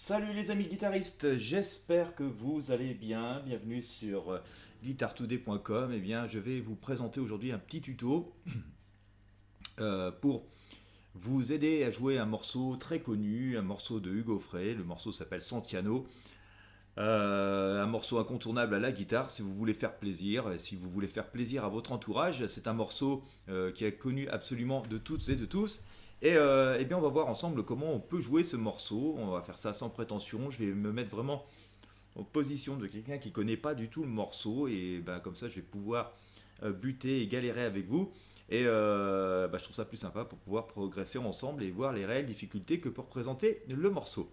Salut les amis guitaristes, j'espère que vous allez bien. Bienvenue sur guitartoday.com. Eh bien, je vais vous présenter aujourd'hui un petit tuto pour vous aider à jouer un morceau très connu, un morceau de Hugo Frey. Le morceau s'appelle Santiano. Un morceau incontournable à la guitare si vous voulez faire plaisir, si vous voulez faire plaisir à votre entourage. C'est un morceau qui est connu absolument de toutes et de tous. Et bien on va voir ensemble comment on peut jouer ce morceau. On va faire ça sans prétention. Je vais me mettre vraiment en position de quelqu'un qui ne connaît pas du tout le morceau. Et ben, comme ça je vais pouvoir buter et galérer avec vous. Je trouve ça plus sympa pour pouvoir progresser ensemble et voir les réelles difficultés que peut représenter le morceau.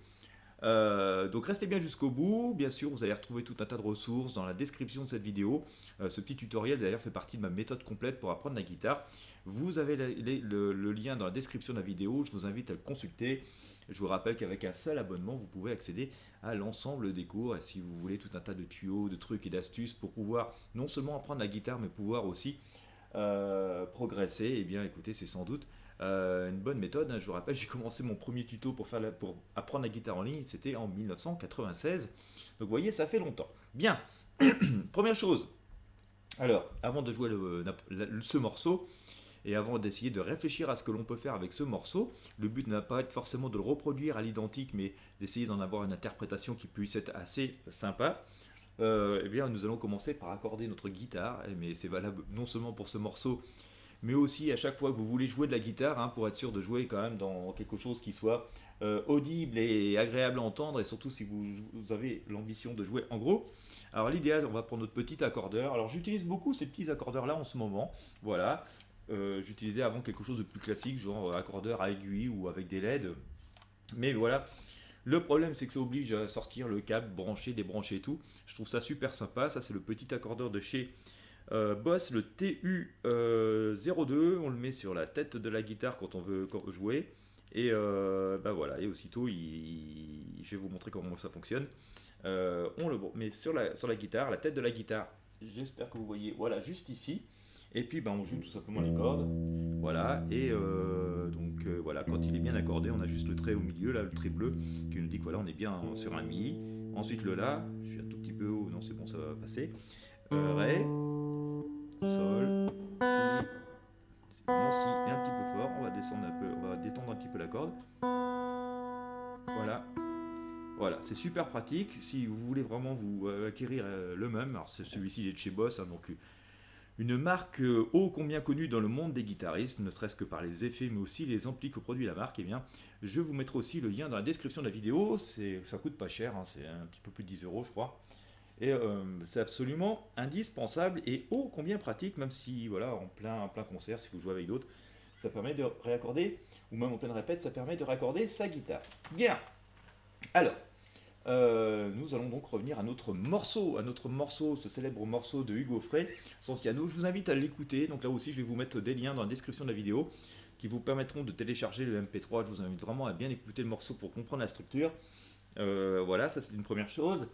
Donc restez bien jusqu'au bout. Bien sûr, vous allez retrouver tout un tas de ressources dans la description de cette vidéo. Ce petit tutoriel d'ailleurs fait partie de ma méthode complète pour apprendre la guitare. Vous avez le lien dans la description de la vidéo. Je vous invite à le consulter. Je vous rappelle qu'avec un seul abonnement, vous pouvez accéder à l'ensemble des cours. Et si vous voulez tout un tas de tuyaux, de trucs et d'astuces pour pouvoir non seulement apprendre la guitare, mais pouvoir aussi progresser, eh bien écoutez, c'est sans doute une bonne méthode. Je vous rappelle, j'ai commencé mon premier tuto pour apprendre la guitare en ligne, c'était en 1996. Donc vous voyez, ça fait longtemps. Bien, première chose. Alors, avant de jouer ce morceau, et avant d'essayer de réfléchir à ce que l'on peut faire avec ce morceau, le but n'a pas être forcément de le reproduire à l'identique, mais d'essayer d'en avoir une interprétation qui puisse être assez sympa. Eh bien, nous allons commencer par accorder notre guitare, mais c'est valable non seulement pour ce morceau, mais aussi à chaque fois que vous voulez jouer de la guitare, hein, pour être sûr de jouer quand même dans quelque chose qui soit audible et agréable à entendre, et surtout si vous avez l'ambition de jouer en gros. Alors l'idéal, on va prendre notre petit accordeur. Alors j'utilise beaucoup ces petits accordeurs là en ce moment, voilà. J'utilisais avant quelque chose de plus classique, genre accordeur à aiguille ou avec des LED, mais voilà. Le problème, c'est que ça oblige à sortir le câble, brancher, débrancher et tout. Je trouve ça super sympa. Ça, c'est le petit accordeur de chez Boss, le TU02. On le met sur la tête de la guitare quand on veut jouer. Et voilà. Et aussitôt, je vais vous montrer comment ça fonctionne. On le met sur la guitare, la tête de la guitare. J'espère que vous voyez. Voilà, juste ici. Et puis on joue tout simplement les cordes. Voilà. Voilà, quand il est bien accordé, on a juste le trait au milieu, là, le trait bleu, qui nous dit que voilà, on est bien sur un mi. Ensuite le la, je suis un tout petit peu haut, non c'est bon, ça va passer. Ré, sol, si, mon si est un petit peu fort, on va descendre un peu, on va détendre un petit peu la corde. Voilà. Voilà, c'est super pratique. Si vous voulez vraiment vous acquérir le même, alors celui-ci il est de chez Boss, hein, donc une marque ô combien connue dans le monde des guitaristes, ne serait-ce que par les effets, mais aussi les amplis que produit la marque, eh bien, je vous mettrai aussi le lien dans la description de la vidéo. Ça coûte pas cher, hein, c'est un petit peu plus de 10 euros, je crois. Et c'est absolument indispensable et ô combien pratique, même si, voilà, en plein concert, si vous jouez avec d'autres, ça permet de réaccorder, ou même en pleine répète, ça permet de raccorder sa guitare. Bien. Alors, nous allons donc revenir à notre morceau, ce célèbre morceau de Hugo Frey, Santiano. Je vous invite à l'écouter. Donc là aussi, je vais vous mettre des liens dans la description de la vidéo qui vous permettront de télécharger le MP3. Je vous invite vraiment à bien écouter le morceau pour comprendre la structure. Voilà, ça c'est une première chose.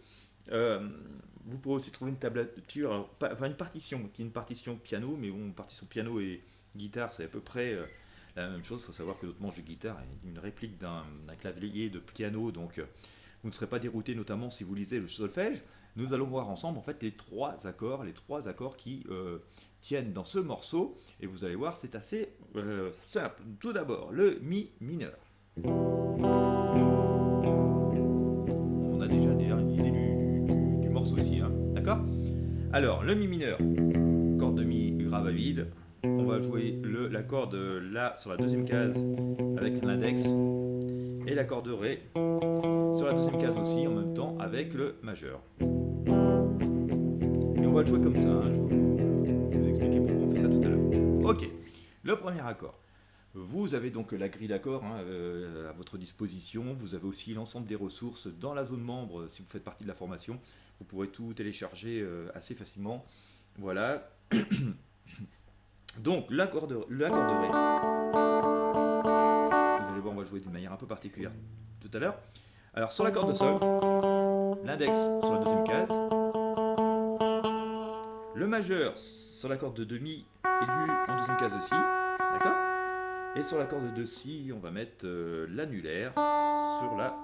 Vous pourrez aussi trouver une tablature, enfin une partition, qui est une partition piano, mais bon, partition piano et guitare, c'est à peu près la même chose. Il faut savoir que notre manche de guitare est une réplique d'un clavier de piano, donc vous ne serez pas dérouté, notamment si vous lisez le solfège. Nous allons voir ensemble en fait les trois accords qui tiennent dans ce morceau, et vous allez voir, c'est assez simple. Tout d'abord, le mi mineur. On a déjà une idée du morceau ici, hein, d'accord? Alors, le mi mineur, corde de mi grave à vide. On va jouer l'accord de la sur la deuxième case avec l'index, et l'accord de ré sur la deuxième case aussi en même temps avec le majeur. Et on va le jouer comme ça, hein. Je vais vous expliquer pourquoi on fait ça tout à l'heure. Ok, le premier accord. Vous avez donc la grille d'accords, hein, à votre disposition. Vous avez aussi l'ensemble des ressources dans la zone membre si vous faites partie de la formation. Vous pourrez tout télécharger assez facilement. Voilà. Donc l'accord de ré. Vous allez voir, on va le jouer d'une manière un peu particulière tout à l'heure. Alors sur la corde de sol, l'index sur la deuxième case, le majeur sur la corde de demi aigu en deuxième case aussi, d'accord? Et sur la corde de si, on va mettre l'annulaire sur la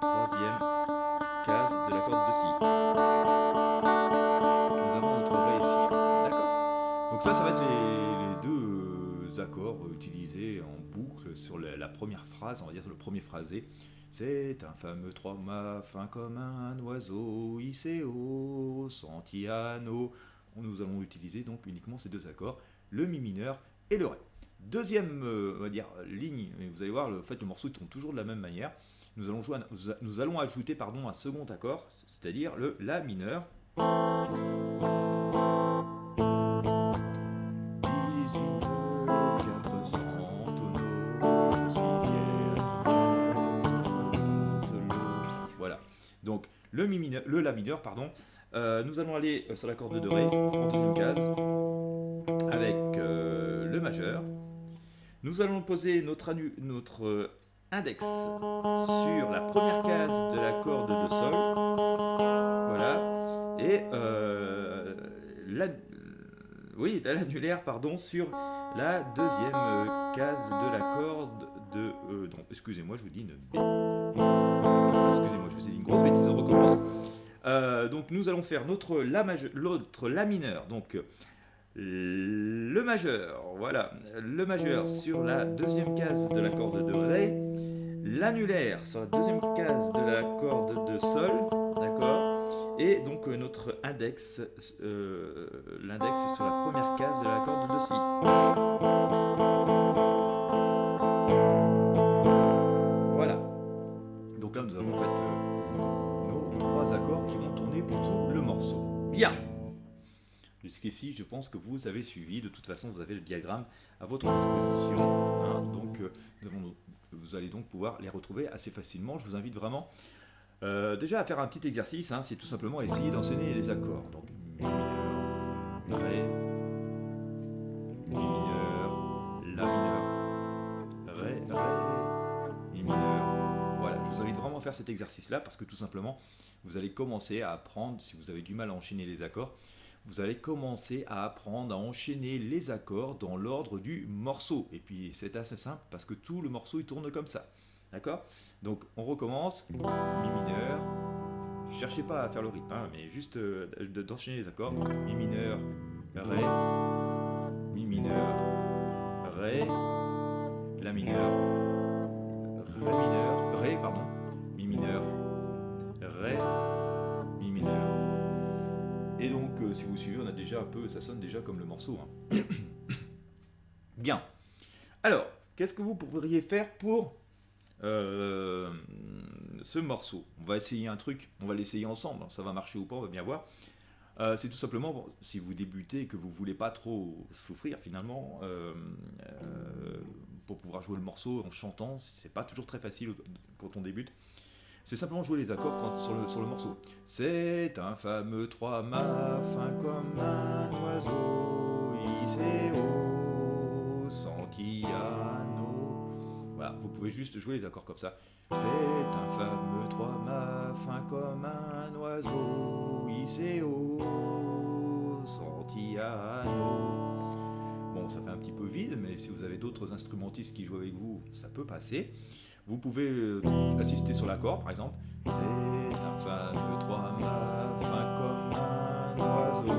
troisième case de la corde de si. Nous avons notre ré ici. D'accord? Donc ça va être les deux accords utilisés en boucle sur la première phrase, on va dire le premier phrasé. C'est un fameux trois mâts fin comme un oiseau, Icéo, Santiano. Nous allons utiliser donc uniquement ces deux accords, le mi mineur et le ré. Deuxième, on va dire, ligne, mais vous allez voir, le morceau tourne toujours de la même manière. Nous allons ajouter un second accord, c'est-à-dire le la mineur. Voilà. Donc le mi mineur, le la mineur, pardon. Nous allons aller sur la corde de ré en deuxième case avec le majeur. Nous allons poser notre index sur la première case de la corde de sol. Voilà. Et l'annulaire, sur la deuxième case de la corde de donc, excusez-moi, je vous dis une excusez-moi, je vous ai dit une grosse bêtise, on recommence. Donc nous allons faire l'autre la mineur, donc le majeur, voilà, le majeur sur la deuxième case de la corde de ré, l'annulaire sur la deuxième case de la corde de sol, d'accord, et donc notre index, l'index sur la première case de la corde de si. Voilà. Donc là nous avons en fait nos trois accords qui vont tourner pour tout le morceau. Bien. Jusqu'ici, je pense que vous avez suivi. De toute façon, vous avez le diagramme à votre disposition. Hein, donc, vous allez donc pouvoir les retrouver assez facilement. Je vous invite vraiment déjà à faire un petit exercice. Hein, c'est tout simplement essayer d'enchaîner les accords. Donc, mi mineur, ré, mi mineur, la mineur, ré, mi mineur. Voilà, je vous invite vraiment à faire cet exercice-là parce que tout simplement, vous allez commencer à apprendre, si vous avez du mal à enchaîner les accords, vous allez commencer à apprendre à enchaîner les accords dans l'ordre du morceau. Et puis c'est assez simple parce que tout le morceau il tourne comme ça. D'accord? Donc on recommence. Mi mineur. Cherchez pas à faire le rythme, hein, mais juste d'enchaîner les accords. Mi mineur, ré, mi mineur, ré, la mineur, ré mineur, ré, pardon, mi mineur, ré, mi mineur. Et donc, si vous suivez, on a déjà un peu, ça sonne déjà comme le morceau. Hein. Bien. Alors, qu'est-ce que vous pourriez faire pour ce morceau? On va essayer un truc, on va l'essayer ensemble. Ça va marcher ou pas, on va bien voir. C'est tout simplement, bon, si vous débutez et que vous ne voulez pas trop souffrir finalement, pour pouvoir jouer le morceau en chantant, c'est pas toujours très facile quand on débute. C'est simplement jouer les accords sur le morceau. C'est un fameux trois mâts fin comme un oiseau, Icéo, Santiano. Voilà, vous pouvez juste jouer les accords comme ça. C'est un fameux trois mâts fin comme un oiseau, Icéo, Santiano. Bon, ça fait un petit peu vide, mais si vous avez d'autres instrumentistes qui jouent avec vous, ça peut passer. Vous pouvez assister sur l'accord, par exemple. C'est un fameux trois mâts fin comme un oiseau,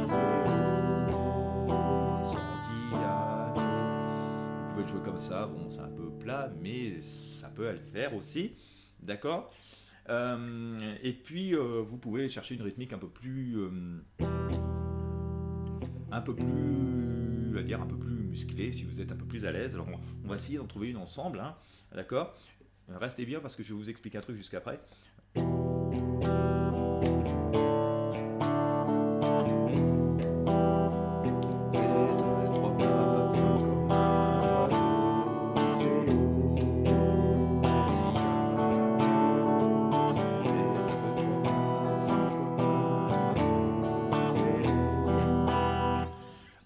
Icéo, Santiano. Vous pouvez le jouer comme ça. Bon, c'est un peu plat, mais ça peut le faire aussi. D'accord? Et puis, vous pouvez chercher une rythmique un peu plus, on va dire un peu plus musclée, si vous êtes un peu plus à l'aise. Alors on va essayer d'en trouver une ensemble, hein, d'accord? Restez bien parce que je vais vous expliquer un truc jusqu'après.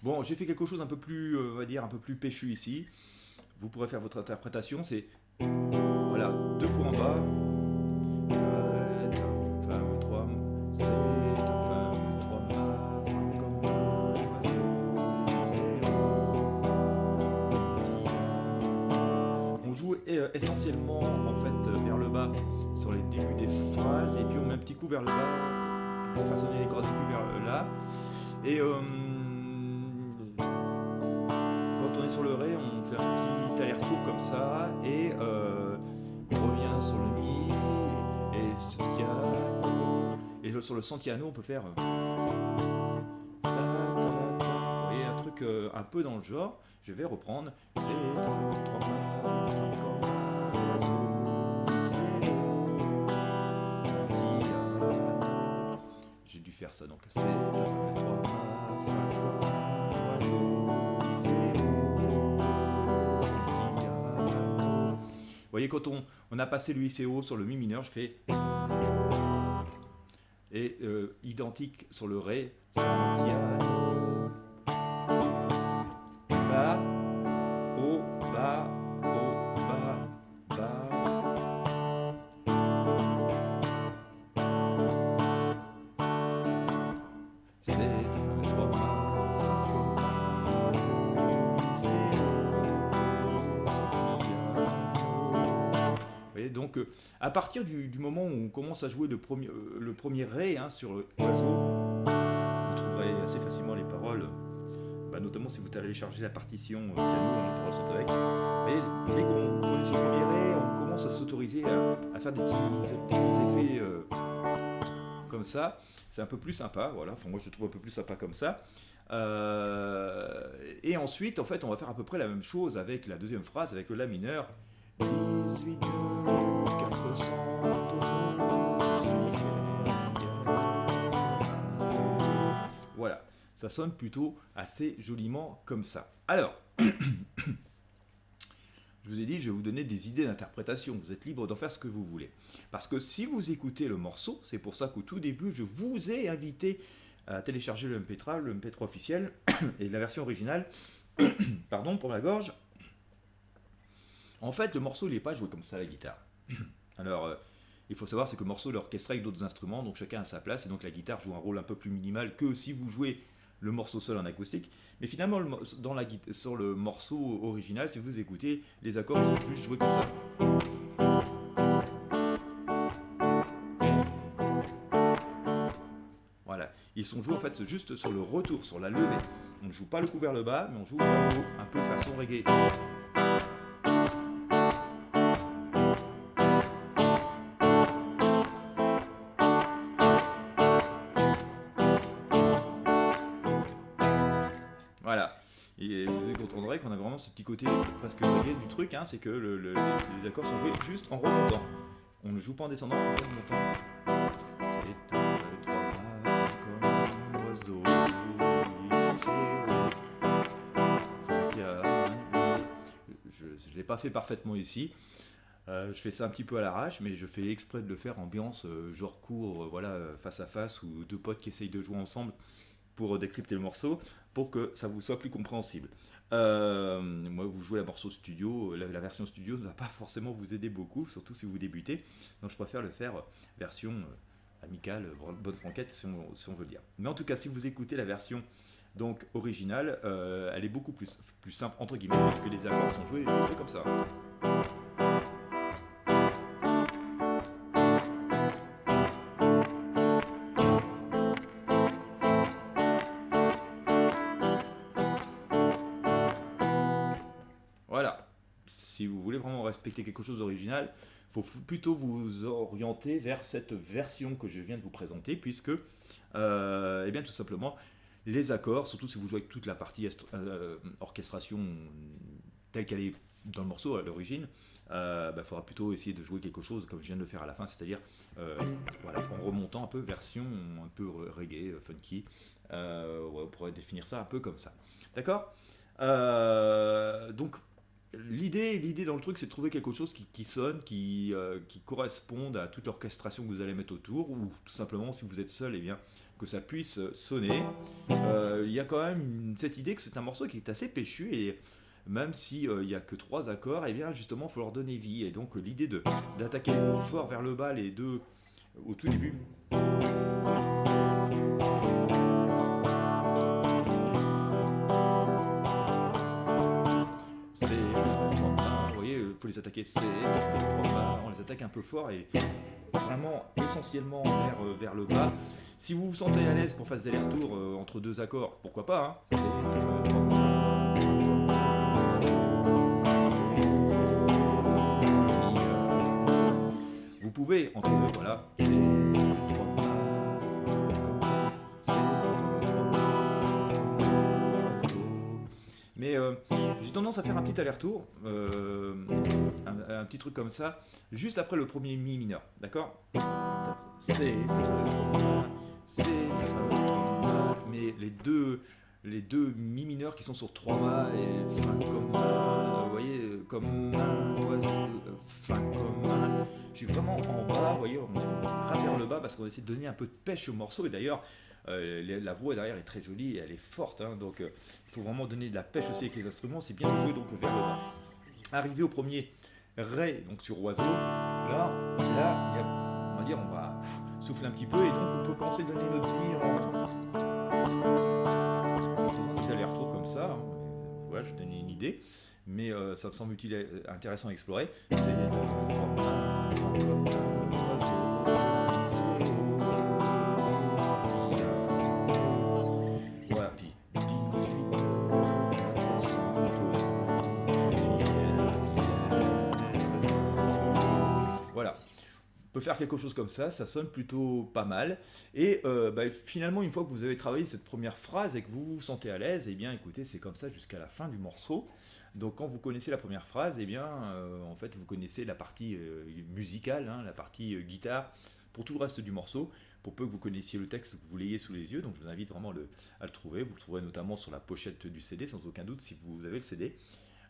Bon, j'ai fait quelque chose un peu plus, on va dire, un peu plus péchu ici. Vous pourrez faire votre interprétation, c'est, voilà, deux fois en bas. C'est un fameux trois mâts, fin comme un oiseau, joue essentiellement en fait vers le bas sur les débuts des phrases et puis on met un petit coup vers le bas pour faire sonner les cordes aiguës vers là. Et quand on est sur le ré, on fait un petit aller-retour comme ça et on revient sur le mi et Santiano. Et sur le Santiano, on peut faire vous voyez, un truc un peu dans le genre. Je vais reprendre. J'ai dû faire ça donc. Vous voyez, quand on a passé le ICO sur le Mi mineur, je fais. Et identique sur le Ré. Santiano. Bas, haut, bas, haut, bas, bas. C'est un 3 Vous voyez, donc à partir du moment où on commence à jouer le premier Ré sur l'oiseau, vous trouverez assez facilement les paroles. Notamment si vous téléchargez la partition piano, les paroles sont avec. Mais dès qu'on est sur le premier ré, on commence à s'autoriser à faire des petits effets comme ça. C'est un peu plus sympa, voilà. Enfin, moi je le trouve un peu plus sympa comme ça. Et ensuite, en fait, on va faire à peu près la même chose avec la deuxième phrase, avec le La mineur. 18, 400, voilà. Ça sonne plutôt assez joliment comme ça. Alors, je vous ai dit, je vais vous donner des idées d'interprétation. Vous êtes libre d'en faire ce que vous voulez. Parce que si vous écoutez le morceau, c'est pour ça qu'au tout début, je vous ai invité à télécharger le MP3, le MP3 officiel et la version originale. Pardon pour la gorge. En fait, le morceau, il n'est pas joué comme ça à la guitare. Alors, il faut savoir, c'est que le morceau est orchestré avec d'autres instruments, donc chacun a sa place, et donc la guitare joue un rôle un peu plus minimal que si vous jouez le morceau seul en acoustique. Mais finalement, sur le morceau original, si vous écoutez, les accords sont juste joués comme ça. Voilà, ils sont joués en fait juste sur le retour, sur la levée. On ne joue pas le coup vers le bas, mais on joue vers le haut, un peu façon reggae. Voilà, et vous entendrez qu'on a vraiment ce petit côté presque reggae du truc, c'est que les accords sont joués juste en remontant. On ne joue pas en descendant, en remontant. C'est un, deux, trois, comme un oiseau, je ne l'ai pas fait parfaitement ici. Je fais ça un petit peu à l'arrache, mais je fais exprès de le faire ambiance genre court, voilà, face à face, ou deux potes qui essayent de jouer ensemble pour décrypter le morceau, pour que ça vous soit plus compréhensible. Moi, vous jouez la morceau studio, la version studio ne va pas forcément vous aider beaucoup, surtout si vous débutez, donc je préfère le faire version amicale, bonne franquette, si on veut dire. Mais en tout cas, si vous écoutez la version donc originale, elle est beaucoup plus simple, entre guillemets, parce que les accords sont joués juste comme ça. Voilà, si vous voulez vraiment respecter quelque chose d'original, il faut plutôt vous orienter vers cette version que je viens de vous présenter, puisque, eh bien, tout simplement, les accords, surtout si vous jouez avec toute la partie orchestration telle qu'elle est dans le morceau à l'origine, faudra plutôt essayer de jouer quelque chose comme je viens de le faire à la fin, c'est-à-dire voilà, en remontant un peu version un peu reggae, funky, on pourrait définir ça un peu comme ça. D'accord. Donc, l'idée dans le truc, c'est de trouver quelque chose qui sonne, qui corresponde à toute l'orchestration que vous allez mettre autour, ou tout simplement, si vous êtes seul, eh bien, que ça puisse sonner. Il y a quand même cette idée que c'est un morceau qui est assez péchu, et même s'il n'y a que 3 accords, eh bien, justement, il faut leur donner vie. Et donc, l'idée d'attaquer fort vers le bas les deux au tout début. faut les attaquer. On les attaque un peu fort et vraiment essentiellement vers le bas. Si vous vous sentez à l'aise pour faire des allers-retours entre deux accords, pourquoi pas, hein. Vous pouvez entre deux, voilà. Mais j'ai tendance à faire un petit aller-retour, un petit truc comme ça, juste après le premier mi mineur, d'accord? C'est, mais les deux mi mineurs qui sont sur 3 mâts et fin commun, vous voyez, comme un oiseau, fin commun. Je suis vraiment en bas, vous voyez, on grimpe vers le bas parce qu'on essaie de donner un peu de pêche au morceau. Et d'ailleurs, la voix derrière est très jolie, elle est forte, hein, donc il faut vraiment donner de la pêche aussi avec les instruments. C'est bien de jouer donc vers le bas. Arrivé au premier Ré, donc sur oiseau, là, on va dire, on va souffler un petit peu et donc on peut commencer à donner notre vie en faisant des allers-retours comme ça, hein. Voilà, je vous donne une idée, mais ça me semble utile, intéressant à explorer. Voilà, puis voilà. On peut faire quelque chose comme ça sonne plutôt pas mal. Et finalement, une fois que vous avez travaillé cette première phrase et que vous vous sentez à l'aise, eh bien écoutez, c'est comme ça jusqu'à la fin du morceau. Donc quand vous connaissez la première phrase, eh bien en fait vous connaissez la partie musicale, hein, la partie guitare pour tout le reste du morceau. Pour peu que vous connaissiez le texte, que vous l'ayez sous les yeux, donc je vous invite vraiment à le trouver. Vous le trouverez notamment sur la pochette du CD, sans aucun doute, si vous avez le CD.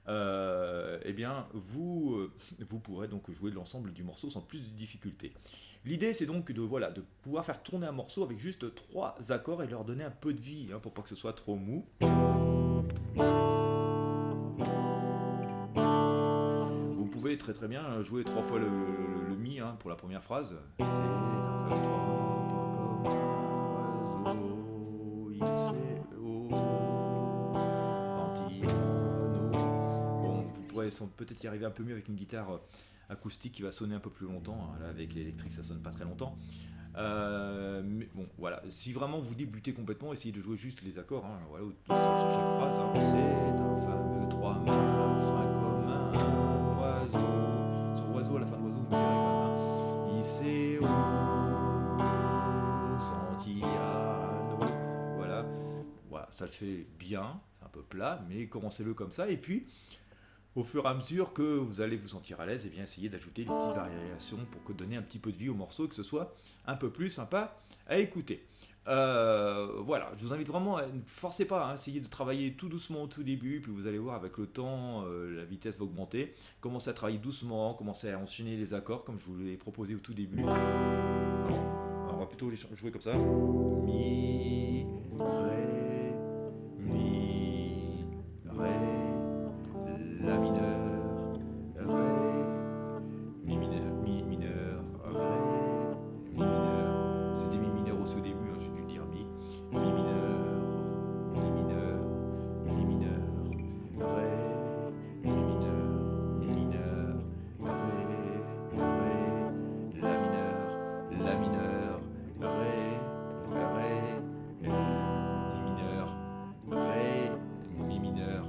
Eh bien, vous pourrez donc jouer l'ensemble du morceau sans plus de difficulté. L'idée, c'est donc de pouvoir faire tourner un morceau avec juste 3 accords et leur donner un peu de vie, hein, pour pas que ce soit trop mou. Vous pouvez très très bien jouer 3 fois le mi, hein, pour la première phrase. C'est un fa, 3 oiseau, il sait, peut-être y arriver un peu mieux avec une guitare acoustique qui va sonner un peu plus longtemps, hein. Là avec l'électrique ça sonne pas très longtemps, mais bon voilà, si vraiment vous débutez complètement, essayez de jouer juste les accords, hein, voilà, sur chaque phrase, hein. C'est un fameux 3 mâts, fin commun, oiseau, sur oiseau à la fin de oiseau vous me direz quand même, hein. Ici Santillano, voilà, ça le fait bien, c'est un peu plat, mais commencez-le comme ça, et puis au fur et à mesure que vous allez vous sentir à l'aise, et bien essayez d'ajouter des petites variations pour donner un petit peu de vie au morceau, que ce soit un peu plus sympa à écouter. Voilà, je vous invite vraiment, ne forcez pas, hein, essayez de travailler tout doucement au tout début, puis vous allez voir avec le temps, la vitesse va augmenter. Commencez à travailler doucement, commencez à enchaîner les accords comme je vous l'ai proposé au tout début. Alors, on va plutôt jouer comme ça. Mi, ré, mi, ré. La mineur, ré, mi mineur, mi mineur, ré, mi mineur. C'est des mi mineurs aussi au début, hein, j'ai dû le dire mi. Mi mineur, mi mineur, mi mineur, ré, mi mineur, mi mineur, ré, la mineur, ré, mi mineur, ré, mi mineur.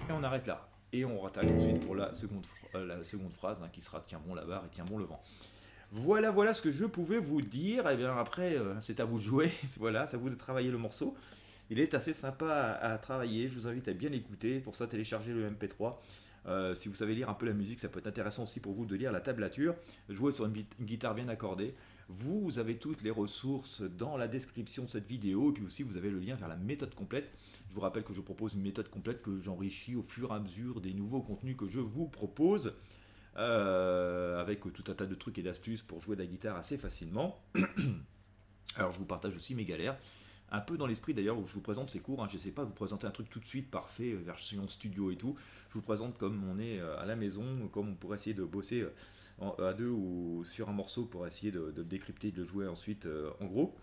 Et on arrête là. Et on rattaque ensuite pour la seconde phrase, hein, qui sera tiens bon la barre et tiens bon le vent. Voilà ce que je pouvais vous dire. Et bien après, c'est à vous de jouer. Voilà, c'est à vous de travailler le morceau. Il est assez sympa à travailler. Je vous invite à bien l'écouter. Pour ça, téléchargez le MP3. Si vous savez lire un peu la musique, ça peut être intéressant aussi pour vous de lire la tablature. Jouer sur une guitare bien accordée. Vous avez toutes les ressources dans la description de cette vidéo. Et puis aussi, vous avez le lien vers la méthode complète. Je vous rappelle que je propose une méthode complète que j'enrichis au fur et à mesure des nouveaux contenus que je vous propose. Avec tout un tas de trucs et d'astuces pour jouer de la guitare assez facilement. Alors je vous partage aussi mes galères, un peu dans l'esprit d'ailleurs où je vous présente ces cours, hein. Je ne sais pas vous présenter un truc tout de suite parfait, version studio et tout. Je vous présente comme on est à la maison, comme on pourrait essayer de bosser à deux ou sur un morceau pour essayer de le décrypter, de le jouer ensuite en gros.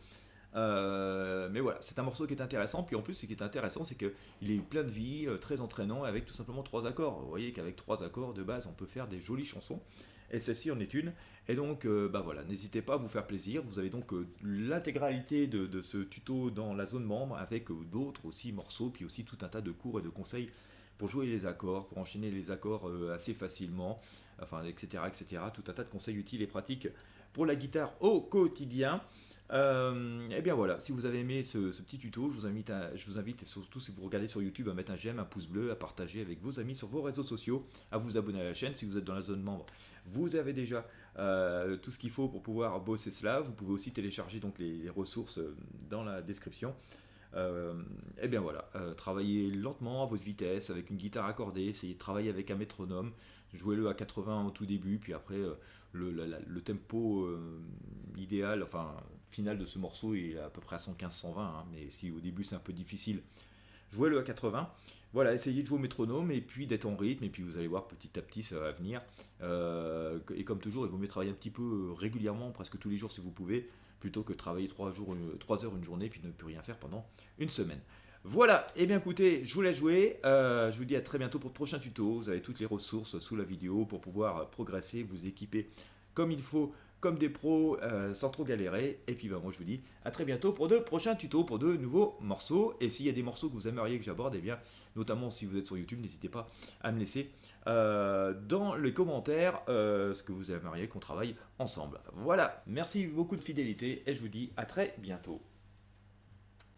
Mais voilà, c'est un morceau qui est intéressant. Puis en plus, ce qui est intéressant, c'est qu'il est plein de vie, très entraînant, avec tout simplement trois accords. Vous voyez qu'avec trois accords de base, on peut faire des jolies chansons. Et celle-ci en est une. Et donc, bah voilà, n'hésitez pas à vous faire plaisir. Vous avez donc l'intégralité de ce tuto dans la zone membre, avec d'autres aussi morceaux, puis aussi tout un tas de cours et de conseils pour jouer les accords, pour enchaîner les accords assez facilement, enfin, etc., etc. Tout un tas de conseils utiles et pratiques pour la guitare au quotidien. Et bien voilà, si vous avez aimé ce petit tuto, je vous invite, surtout si vous regardez sur YouTube, à mettre un j'aime, un pouce bleu, à partager avec vos amis sur vos réseaux sociaux, à vous abonner à la chaîne. Si vous êtes dans la zone membre, vous avez déjà tout ce qu'il faut pour pouvoir bosser cela. Vous pouvez aussi télécharger donc les ressources dans la description. Et bien voilà, travaillez lentement à votre vitesse avec une guitare accordée, essayez de travailler avec un métronome, jouez-le à 80 au tout début, puis après le tempo idéal, enfin final de ce morceau est à peu près à 115-120, hein, mais si au début c'est un peu difficile, jouez-le à 80. Voilà, essayez de jouer au métronome et puis d'être en rythme, et puis vous allez voir petit à petit ça va venir. Et comme toujours, il vaut mieux travailler un petit peu régulièrement, presque tous les jours si vous pouvez, plutôt que de travailler 3 heures une journée puis ne plus rien faire pendant une semaine. Voilà, et bien écoutez, je vous laisse jouer. Je vous dis à très bientôt pour le prochain tuto. Vous avez toutes les ressources sous la vidéo pour pouvoir progresser, vous équiper comme il faut, comme des pros, sans trop galérer. Et puis bah, moi je vous dis à très bientôt pour de prochains tutos, pour de nouveaux morceaux. Et s'il y a des morceaux que vous aimeriez que j'aborde, eh bien, notamment si vous êtes sur YouTube, n'hésitez pas à me laisser dans les commentaires ce que vous aimeriez qu'on travaille ensemble. Voilà, merci beaucoup de fidélité et je vous dis à très bientôt.